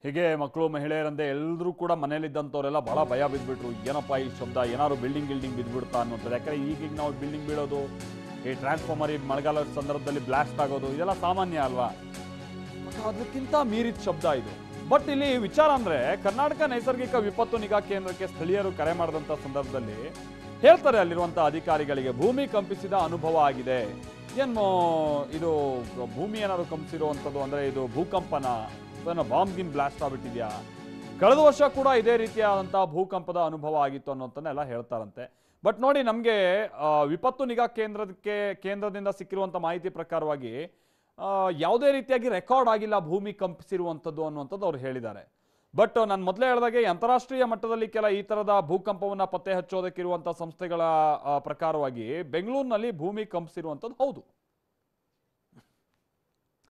ಹೀಗೆ ಮಕ್ಕಳು ಮಹಿಳೆಯರಂತೆ ಎಲ್ಲರೂ ಕೂಡ ಮನೇಲಿದ್ದಂಥವರೆಲ್ಲ ಬಹಳ ಭಯ ಬಿದ್ದುಬಿಟ್ರು. ಏನಪ್ಪ ಈ ಶಬ್ದ, ಏನಾದ್ರು ಬಿಲ್ಡಿಂಗ್ ಬಿದ್ದುಬಿಡ್ತಾ ಅನ್ನೋಂಥದ್ದು. ಯಾಕಂದರೆ ಈಗೀಗ ನಾವು ಬಿಲ್ಡಿಂಗ್ ಬೀಳೋದು, ಈ ಟ್ರಾನ್ಸ್ಫಾರ್ಮರ್ ಈ ಮಳೆಗಾಲದ ಸಂದರ್ಭದಲ್ಲಿ ಬ್ಲಾಸ್ಟ್ ಆಗೋದು ಇದೆಲ್ಲ ಸಾಮಾನ್ಯ ಅಲ್ವಾ. ಅದಕ್ಕಿಂತ ಮೀರಿದ ಶಬ್ದ ಇದು. ಬಟ್ ಇಲ್ಲಿ ವಿಚಾರ ಅಂದರೆ, ಕರ್ನಾಟಕ ನೈಸರ್ಗಿಕ ವಿಪತ್ತು ನಿಗಾ ಕೇಂದ್ರಕ್ಕೆ ಸ್ಥಳೀಯರು ಕರೆ ಮಾಡಿದಂಥ ಸಂದರ್ಭದಲ್ಲಿ ಹೇಳ್ತಾರೆ ಅಲ್ಲಿರುವಂಥ ಅಧಿಕಾರಿಗಳಿಗೆ, ಭೂಮಿ ಕಂಪಿಸಿದ ಅನುಭವ ಆಗಿದೆ. ಏನು ಇದು ಭೂಮಿ ಏನಾದ್ರು ಕಂಪಿಸಿರುವಂಥದ್ದು ಅಂದರೆ ಇದು ಭೂಕಂಪನ, ಬಾಂಬ್ ಗಿನ್ ಬ್ಲಾಸ್ಟ್ ಆಗ್ಬಿಟ್ಟಿದ್ಯಾ, ಕಳೆದ ವರ್ಷ ಕೂಡ ಇದೇ ರೀತಿಯಾದಂಥ ಭೂಕಂಪದ ಅನುಭವ ಆಗಿತ್ತು ಅನ್ನೋಂಥನ್ನೆಲ್ಲ ಹೇಳ್ತಾರಂತೆ. ಬಟ್ ನೋಡಿ, ನಮಗೆ ವಿಪತ್ತು ನಿಗಾ ಕೇಂದ್ರದಿಂದ ಸಿಕ್ಕಿರುವಂಥ ಮಾಹಿತಿ ಪ್ರಕಾರವಾಗಿ ಯಾವುದೇ ರೀತಿಯಾಗಿ ರೆಕಾರ್ಡ್ ಆಗಿಲ್ಲ ಭೂಮಿ ಕಂಪಿಸಿರುವಂಥದ್ದು ಅನ್ನುವಂಥದ್ದು ಅವ್ರು ಹೇಳಿದ್ದಾರೆ. ಬಟ್ ನಾನು ಮೊದಲೇ ಹೇಳಿದಾಗೆ ಅಂತಾರಾಷ್ಟ್ರೀಯ ಮಟ್ಟದಲ್ಲಿ ಕೆಲ ಈ ಥರದ ಭೂಕಂಪವನ್ನು ಪತ್ತೆ ಹಚ್ಚೋದಕ್ಕಿರುವಂಥ ಸಂಸ್ಥೆಗಳ ಪ್ರಕಾರವಾಗಿ ಬೆಂಗಳೂರಿನಲ್ಲಿ ಭೂಮಿ ಕಂಪಿಸಿರುವಂಥದ್ದು ಹೌದು.